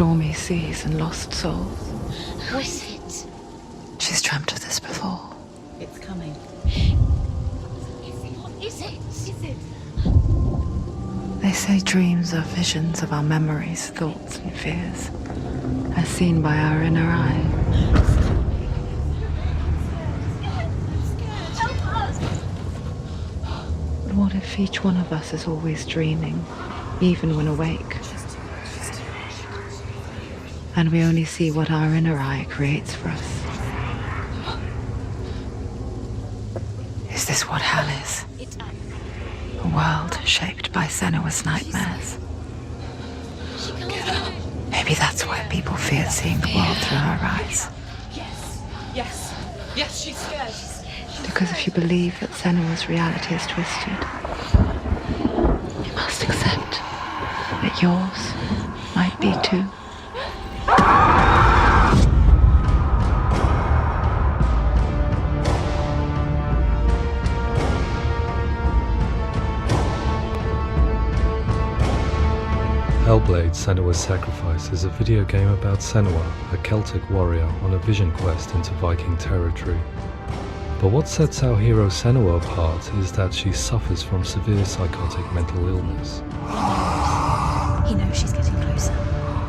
stormy seas and lost souls. Who is it? She's dreamt of this before. It's coming. What is it? Is it? They say dreams are visions of our memories, thoughts and fears, as seen by our inner eye. But what if each one of us is always dreaming, even when awake? And we only see what our inner eye creates for us. Is this what hell is? A world shaped by Senua's nightmares. Maybe that's why people fear seeing the world through her eyes. Yes, she's scared. Because if you believe that Senua's reality is twisted, you must accept that yours might be too. Hellblade: Senua's Sacrifice is a video game about Senua, a Celtic warrior on a vision quest into Viking territory. But what sets our hero Senua apart is that she suffers from severe psychotic mental illness. He knows she's getting closer.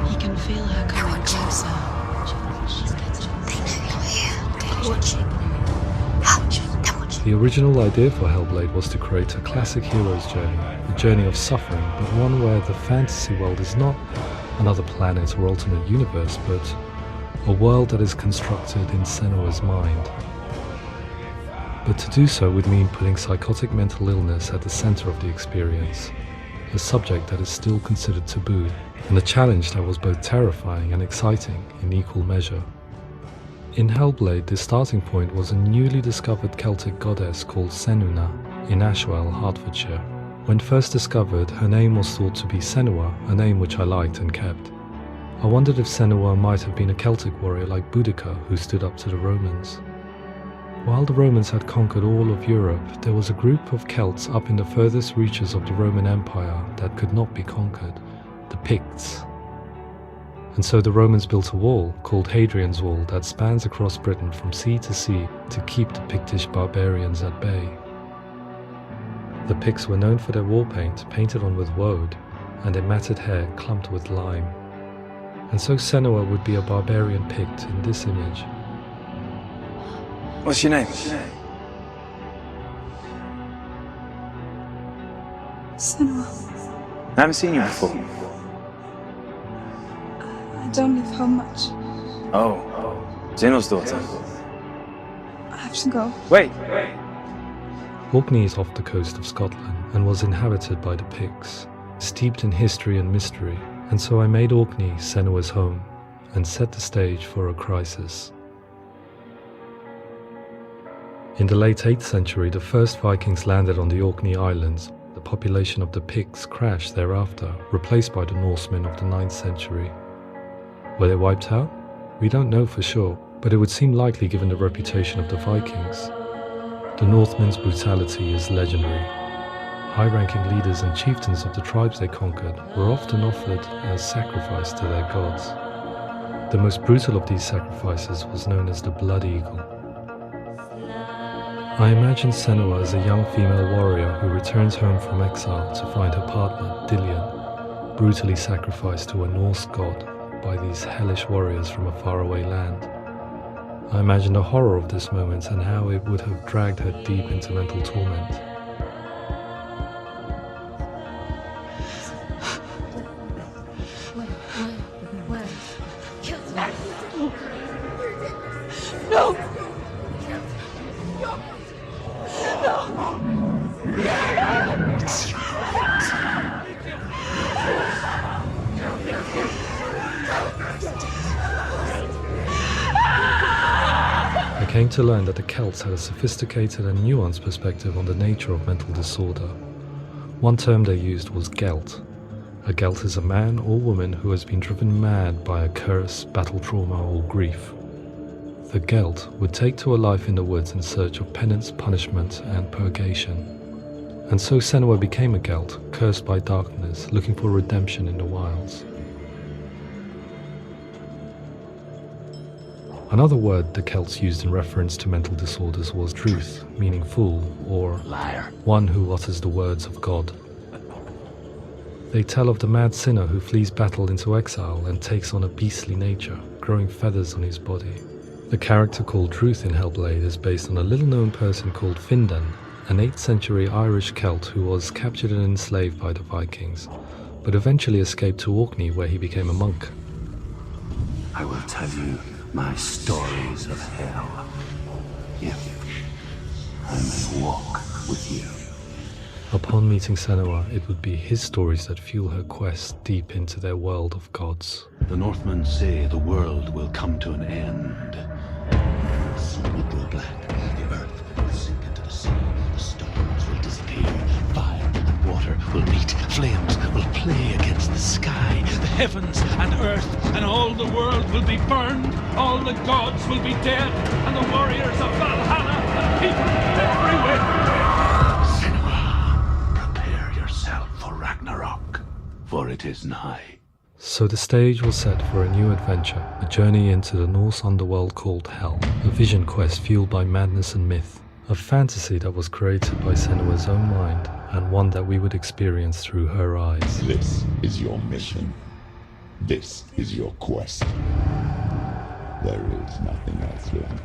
He can feel her coming closer. They know you're here. They're watching. The original idea for Hellblade was to create a classic hero's journey, a journey of suffering, but one where the fantasy world is not another planet or alternate universe, but a world that is constructed in Senua's mind. But to do so would mean putting psychotic mental illness at the center of the experience, a subject that is still considered taboo, and a challenge that was both terrifying and exciting in equal measure. In Hellblade, the starting point was a newly discovered Celtic goddess called Senua in Ashwell, Hertfordshire. When first discovered, her name was thought to be Senua, a name which I liked and kept. I wondered if Senua might have been a Celtic warrior like Boudica who stood up to the Romans. While the Romans had conquered all of Europe, there was a group of Celts up in the furthest reaches of the Roman Empire that could not be conquered, the Picts. And so the Romans built a wall, called Hadrian's Wall, that spans across Britain from sea to sea to keep the Pictish barbarians at bay. The Picts were known for their war paint, painted on with woad, and their matted hair clumped with lime. And so Senua would be a barbarian Pict in this image. What's your name? Senua. I haven't seen you before. I don't live home much. Oh, Zeno's daughter. I have to go. Wait! Orkney is off the coast of Scotland and was inhabited by the Picts, steeped in history and mystery, and so I made Orkney Senua's home and set the stage for a crisis. In the late 8th century, the first Vikings landed on the Orkney Islands. The population of the Picts crashed thereafter, replaced by the Norsemen of the 9th century. Were they wiped out? We don't know for sure, but it would seem likely given the reputation of the Vikings. The Northmen's brutality is legendary. High-ranking leaders and chieftains of the tribes they conquered were often offered as sacrifice to their gods. The most brutal of these sacrifices was known as the Blood Eagle. I imagine Senua as a young female warrior who returns home from exile to find her partner, Dillion, brutally sacrificed to a Norse god by these hellish warriors from a faraway land. I imagine the horror of this moment and how it would have dragged her deep into mental torment. No! I came to learn that the Celts had a sophisticated and nuanced perspective on the nature of mental disorder. One term they used was gelt. A gelt is a man or woman who has been driven mad by a curse, battle trauma, or grief. The gelt would take to a life in the woods in search of penance, punishment, and purgation. And so Senua became a gelt, cursed by darkness, looking for redemption in the wilds. Another word the Celts used in reference to mental disorders was truth, meaning fool, or liar, one who utters the words of God. They tell of the mad sinner who flees battle into exile and takes on a beastly nature, growing feathers on his body. The character called Truth in Hellblade is based on a little-known person called Findan, an 8th century Irish Celt who was captured and enslaved by the Vikings, but eventually escaped to Orkney where he became a monk. I will tell you my stories of hell, if I may walk with you. Upon meeting Senua, it would be his stories that fuel her quest deep into their world of gods. The Northmen say the world will come to an end. The sun will grow black, the earth will sink into the sea, the stars will disappear, fire and water will meet, flames will play against the sky, the heavens and earth and all the world will be burned, all the gods will be dead, and the warriors of Valhalla and people everywhere. Senua, prepare yourself for Ragnarok, for it is nigh. So the stage was set for a new adventure, a journey into the Norse underworld called Hell, a vision quest fueled by madness and myth, a fantasy that was created by Senua's own mind, and one that we would experience through her eyes. This is your mission. This is your quest. There is nothing else left.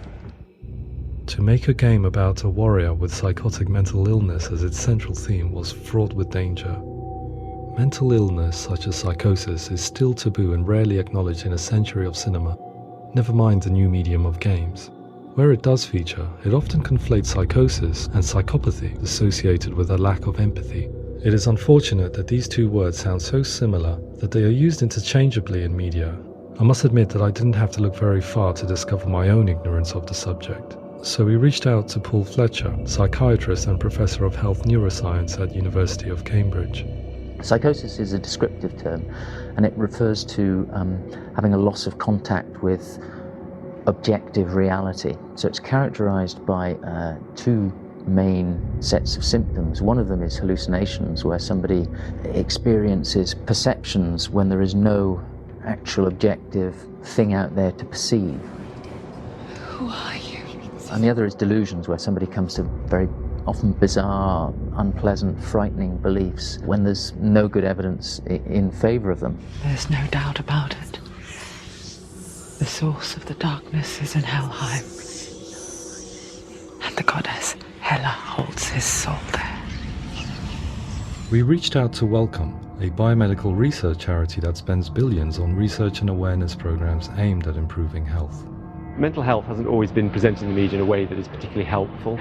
To make a game about a warrior with psychotic mental illness as its central theme was fraught with danger. Mental illness, such as psychosis, is still taboo and rarely acknowledged in a century of cinema, never mind the new medium of games. Where it does feature, it often conflates psychosis and psychopathy associated with a lack of empathy. It is unfortunate that these two words sound so similar that they are used interchangeably in media. I must admit that I didn't have to look very far to discover my own ignorance of the subject. So we reached out to Paul Fletcher, psychiatrist and professor of health neuroscience at University of Cambridge. Psychosis is a descriptive term, and it refers to having a loss of contact with objective reality. So it's characterized by two main sets of symptoms. One of them is hallucinations, where somebody experiences perceptions when there is no actual objective thing out there to perceive. Who are you? And the other is delusions, where somebody comes to very often bizarre, unpleasant, frightening beliefs when there's no good evidence in favor of them. There's no doubt about it. The source of the darkness is in Helheim. And the goddess Hela holds his soul there. We reached out to Welcome, a biomedical research charity that spends billions on research and awareness programs aimed at improving health. Mental health hasn't always been presented in the media in a way that is particularly helpful.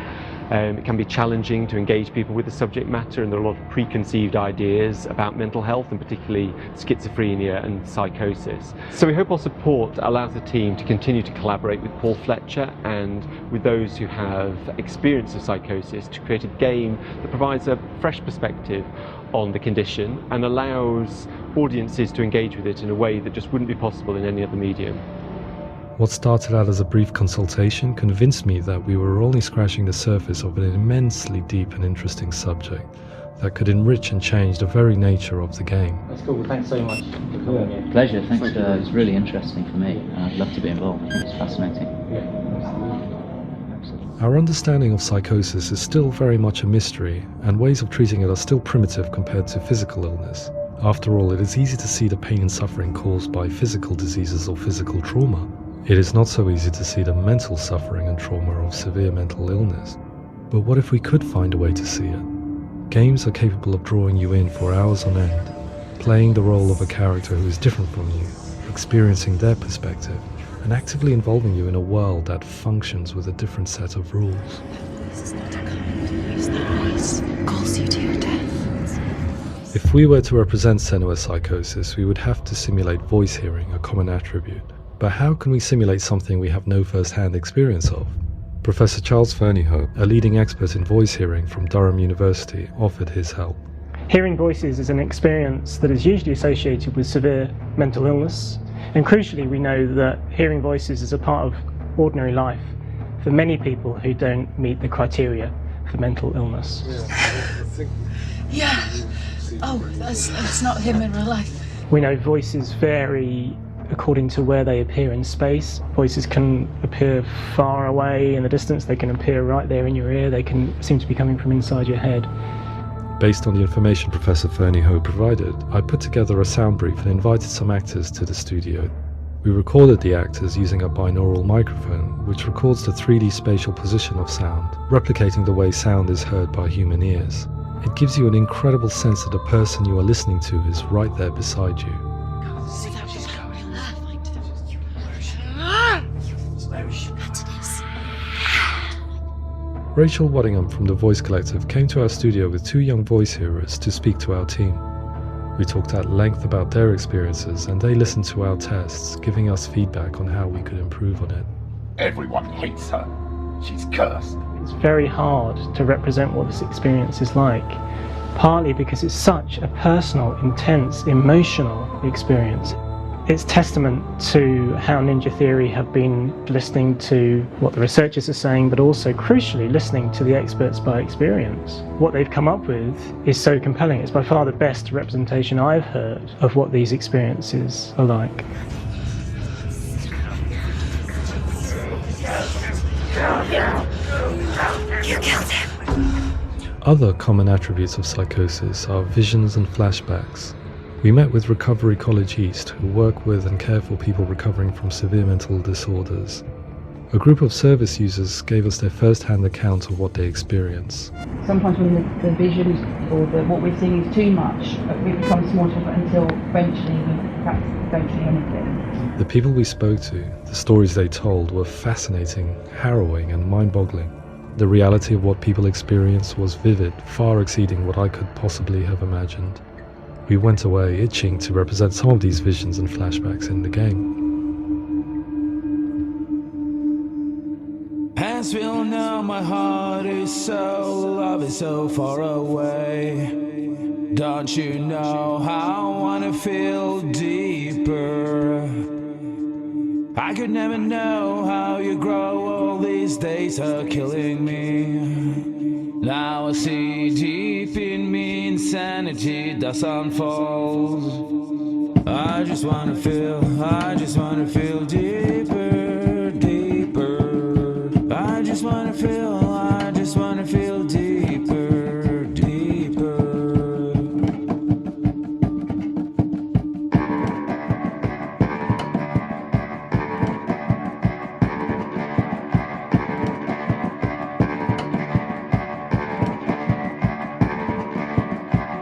It can be challenging to engage people with the subject matter, and there are a lot of preconceived ideas about mental health, and particularly schizophrenia and psychosis. So we hope our support allows the team to continue to collaborate with Paul Fletcher and with those who have experience of psychosis to create a game that provides a fresh perspective on the condition and allows audiences to engage with it in a way that just wouldn't be possible in any other medium. What started out as a brief consultation convinced me that we were only scratching the surface of an immensely deep and interesting subject that could enrich and change the very nature of the game. That's cool. Thanks so much for coming in. Pleasure. Thanks. It was really interesting for me, and I'd love to be involved. I think it's fascinating. Our understanding of psychosis is still very much a mystery, and ways of treating it are still primitive compared to physical illness. After all, it is easy to see the pain and suffering caused by physical diseases or physical trauma. It is not so easy to see the mental suffering and trauma of severe mental illness. But what if we could find a way to see it? Games are capable of drawing you in for hours on end, playing the role of a character who is different from you, experiencing their perspective, and actively involving you in a world that functions with a different set of rules. This is not a kind. Use that voice. Calls you to your death. If we were to represent Senua's psychosis, we would have to simulate voice hearing, a common attribute. But how can we simulate something we have no first-hand experience of? Professor Charles Fernyhough, a leading expert in voice hearing from Durham University, offered his help. Hearing voices is an experience that is usually associated with severe mental illness, and crucially we know that hearing voices is a part of ordinary life for many people who don't meet the criteria for mental illness. Yeah. Oh, that's not him in real life. We know voices vary according to where they appear in space. Voices can appear far away in the distance, they can appear right there in your ear, they can seem to be coming from inside your head. Based on the information Professor Fernie Ho provided, I put together a sound brief and invited some actors to the studio. We recorded the actors using a binaural microphone, which records the 3D spatial position of sound, replicating the way sound is heard by human ears. It gives you an incredible sense that the person you are listening to is right there beside you. Rachel Waddingham from the Voice Collective came to our studio with 2 young voice hearers to speak to our team. We talked at length about their experiences and they listened to our tests, giving us feedback on how we could improve on it. Everyone hates her. She's cursed. It's very hard to represent what this experience is like, partly because it's such a personal, intense, emotional experience. It's testament to how Ninja Theory have been listening to what the researchers are saying, but also, crucially, listening to the experts by experience. What they've come up with is so compelling. It's by far the best representation I've heard of what these experiences are like. You killed him. Other common attributes of psychosis are visions and flashbacks. We met with Recovery College East, who work with and care for people recovering from severe mental disorders. A group of service users gave us their first-hand account of what they experience. Sometimes when the visions or what we're seeing is too much, it becomes more difficult until eventually we perhaps don't see anything. The people we spoke to, the stories they told, were fascinating, harrowing and mind-boggling. The reality of what people experienced was vivid, far exceeding what I could possibly have imagined. We went away itching to represent some of these visions and flashbacks in the game. As we all know, my heart is so, love is so far away. Don't you know how I wanna feel deeper? I could never know how you grow, all these days are killing me. Now I see deep in me insanity does unfold. I just wanna feel deeper, deeper. I just wanna feel deeper, deeper.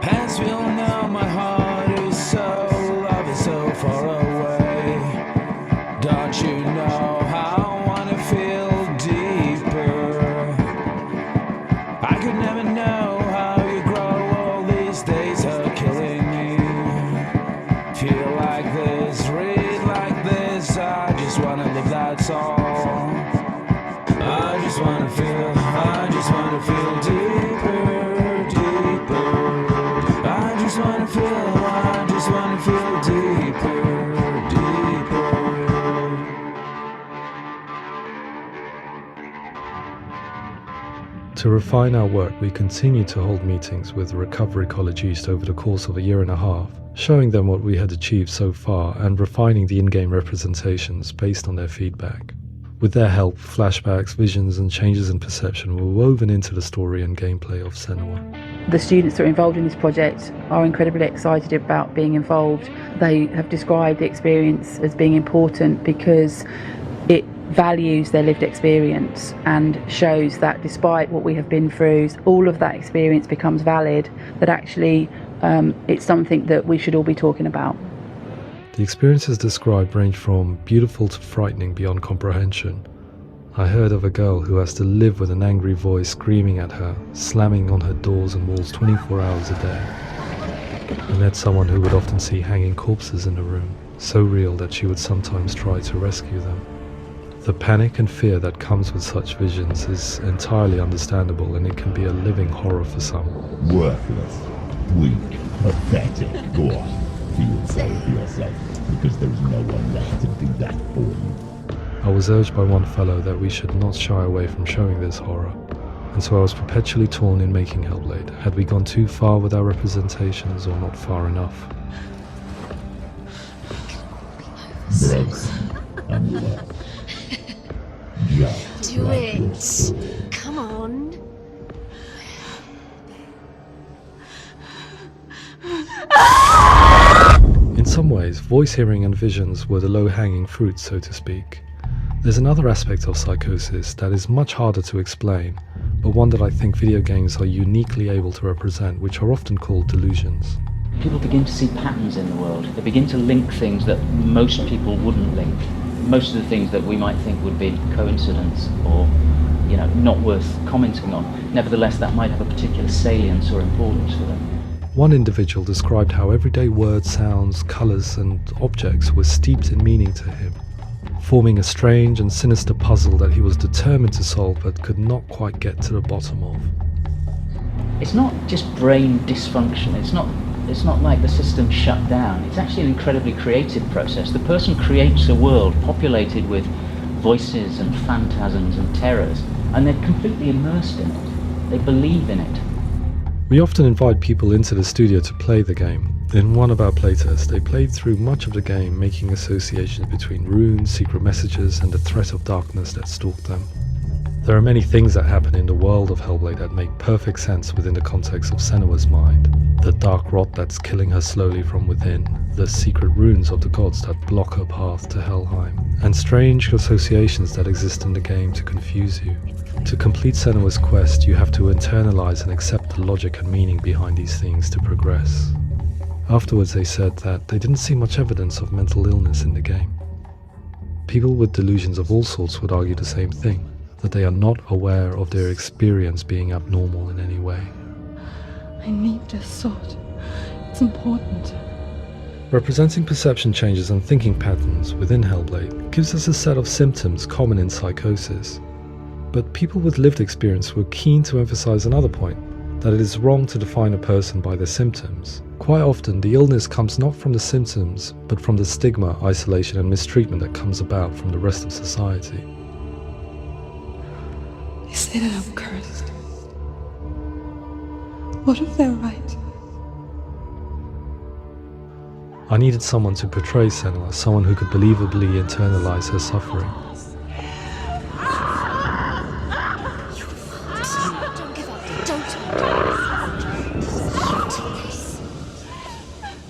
As we all know, my heart is so, love is so far away. Don't you know how I wanna feel deeper? I could never know how you grow, all these days are killing me. Feel like this, read like this, I just wanna live, that's all. I just wanna feel deeper, deeper. I just wanna feel deeper, deeper. To refine our work, we continue to hold meetings with Recovery College East over the course of a year and a half, showing them what we had achieved so far and refining the in-game representations based on their feedback. With their help, flashbacks, visions and changes in perception were woven into the story and gameplay of Senua. The students that are involved in this project are incredibly excited about being involved. They have described the experience as being important because it values their lived experience and shows that despite what we have been through, all of that experience becomes valid, that actually it's something that we should all be talking about. The experiences described range from beautiful to frightening beyond comprehension. I heard of a girl who has to live with an angry voice screaming at her, slamming on her doors and walls 24 hours a day. I met someone who would often see hanging corpses in the room, so real that she would sometimes try to rescue them. The panic and fear that comes with such visions is entirely understandable, and it can be a living horror for some. Worthless, weak, pathetic. Go on, feel sorry for yourself, because there's no one left to do that for you. I was urged by one fellow that we should not shy away from showing this horror, and so I was perpetually torn in making Hellblade. Had we gone too far with our representations or not far enough? drugs, and love. Just Do like it. yourself. Come on. In some ways, voice hearing and visions were the low-hanging fruit, so to speak. There's another aspect of psychosis that is much harder to explain, but one that I think video games are uniquely able to represent, which are often called delusions. People begin to see patterns in the world. They begin to link things that most people wouldn't link. Most of the things that we might think would be coincidence or, not worth commenting on. Nevertheless, that might have a particular salience or importance for them. One individual described how everyday words, sounds, colours and objects were steeped in meaning to him, forming a strange and sinister puzzle that he was determined to solve but could not quite get to the bottom of. It's not just brain dysfunction. It's not like the system shut down. It's actually an incredibly creative process. The person creates a world populated with voices and phantasms and terrors, and they're completely immersed in it. They believe in it. We often invite people into the studio to play the game. In one of our playtests, they played through much of the game, making associations between runes, secret messages, and the threat of darkness that stalked them. There are many things that happen in the world of Hellblade that make perfect sense within the context of Senua's mind. The dark rot that's killing her slowly from within, the secret runes of the gods that block her path to Helheim, and strange associations that exist in the game to confuse you. To complete Senua's quest, you have to internalize and accept the logic and meaning behind these things to progress. Afterwards, they said that they didn't see much evidence of mental illness in the game. People with delusions of all sorts would argue the same thing, that they are not aware of their experience being abnormal in any way. I need this sword. It's important. Representing perception changes and thinking patterns within Hellblade gives us a set of symptoms common in psychosis. But people with lived experience were keen to emphasize another point, that it is wrong to define a person by their symptoms. Quite often, the illness comes not from the symptoms, but from the stigma, isolation and mistreatment that comes about from the rest of society. They say that I'm cursed. What if they're right? I needed someone to portray Senua, someone who could believably internalize her suffering.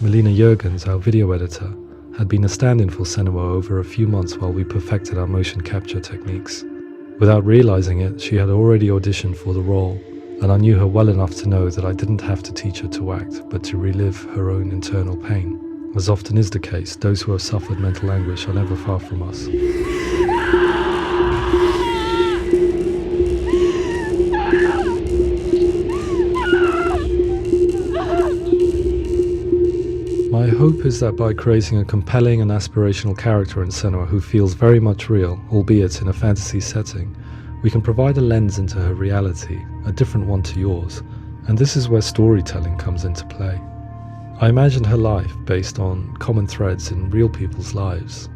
Melina Jurgens, our video editor, had been a stand-in for Senua over a few months while we perfected our motion capture techniques. Without realizing it, she had already auditioned for the role, and I knew her well enough to know that I didn't have to teach her to act, but to relive her own internal pain. As often is the case, those who have suffered mental anguish are never far from us. My hope is that by creating a compelling and aspirational character in Senua who feels very much real, albeit in a fantasy setting, we can provide a lens into her reality, a different one to yours, and this is where storytelling comes into play. I imagined her life based on common threads in real people's lives.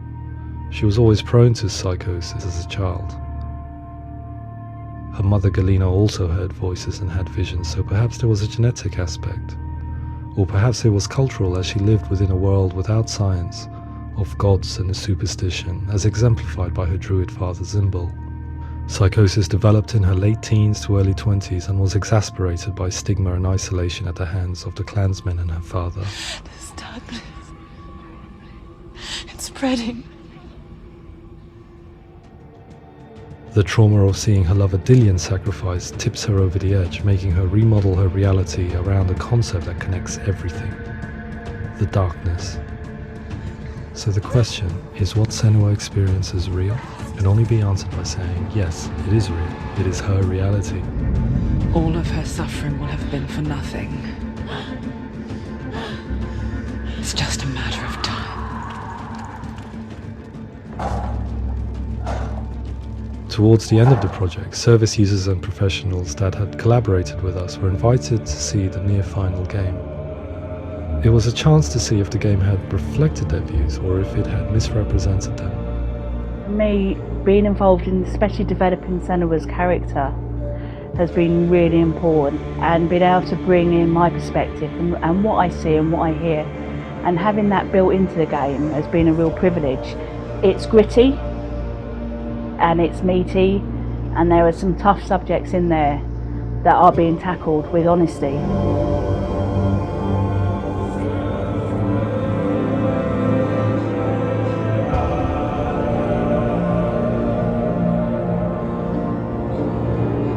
She was always prone to psychosis as a child. Her mother Galina also heard voices and had visions, so perhaps there was a genetic aspect. Or perhaps it was cultural, as she lived within a world without science, of gods and a superstition, as exemplified by her druid father Zimbal. Psychosis developed in her late teens to early 20s and was exacerbated by stigma and isolation at the hands of the clansmen and her father. This darkness. It's spreading. The trauma of seeing her lover Dillian sacrificed tips her over the edge, making her remodel her reality around a concept that connects everything: the darkness. So the question, is what Senua experiences real? Can only be answered by saying, yes, it is real. It is her reality. All of her suffering will have been for nothing. It's just a matter of time. Towards the end of the project, service users and professionals that had collaborated with us were invited to see the near-final game. It was a chance to see if the game had reflected their views or if it had misrepresented them. For me, being involved in especially developing Senua's character has been really important, and being able to bring in my perspective and what I see and what I hear and having that built into the game has been a real privilege. It's gritty and it's meaty, and there are some tough subjects in there that are being tackled with honesty.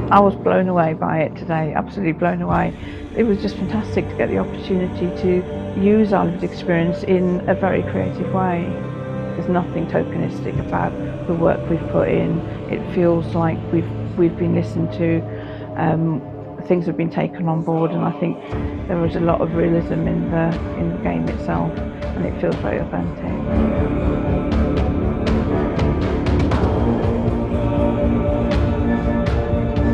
I was blown away by it today, absolutely blown away. It was just fantastic to get the opportunity to use our lived experience in a very creative way. There's nothing tokenistic about the work we've put in. It feels like we've been listened to, things have been taken on board, and I think there was a lot of realism in the game itself, and it feels very authentic.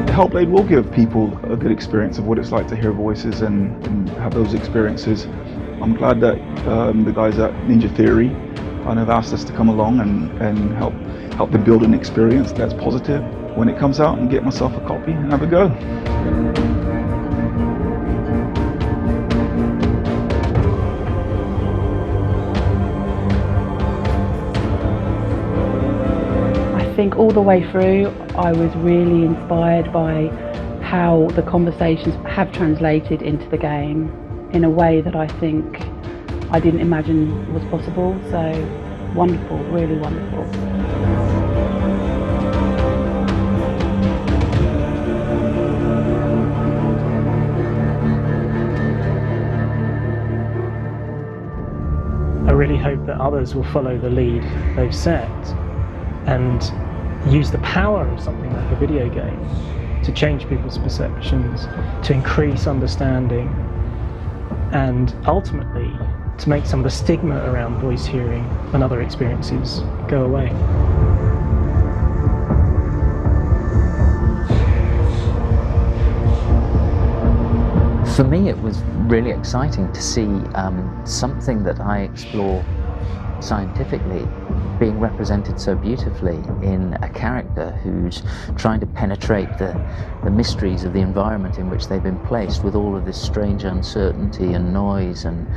Hellblade will give people a good experience of what it's like to hear voices and have those experiences. I'm glad that the guys at Ninja Theory have asked us to come along and help them build an experience that's positive when it comes out, and get myself a copy and have a go. I think all the way through I was really inspired by how the conversations have translated into the game in a way that I think I didn't imagine was possible. So wonderful, really wonderful. I really hope that others will follow the lead they've set and use the power of something like a video game to change people's perceptions, to increase understanding, and ultimately to make some of the stigma around voice hearing and other experiences go away. For me, it was really exciting to see something that I explore scientifically being represented so beautifully in a character who's trying to penetrate the mysteries of the environment in which they've been placed, with all of this strange uncertainty and noise and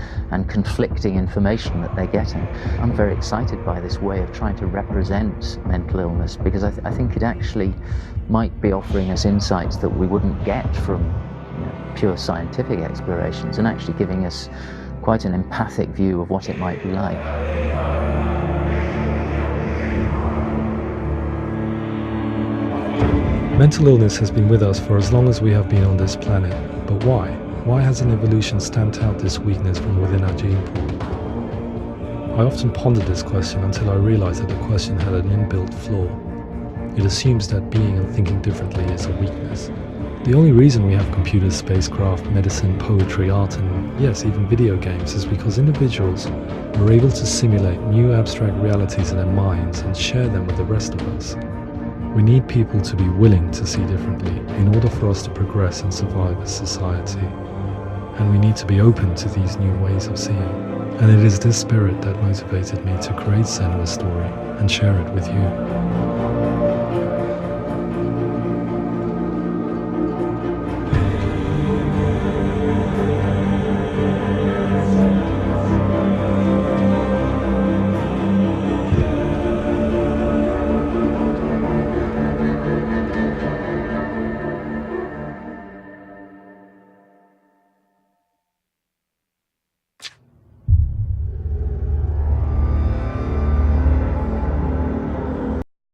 conflicting information that they're getting. I'm very excited by this way of trying to represent mental illness, because I think it actually might be offering us insights that we wouldn't get from pure scientific explorations, and actually giving us quite an empathic view of what it might be like. Mental illness has been with us for as long as we have been on this planet, but why? Why hasn't evolution stamped out this weakness from within our gene pool? I often pondered this question until I realized that the question had an inbuilt flaw. It assumes that being and thinking differently is a weakness. The only reason we have computers, spacecraft, medicine, poetry, art, and yes, even video games is because individuals are able to simulate new abstract realities in their minds and share them with the rest of us. We need people to be willing to see differently in order for us to progress and survive as society. And we need to be open to these new ways of seeing. And it is this spirit that motivated me to create Senua's story and share it with you.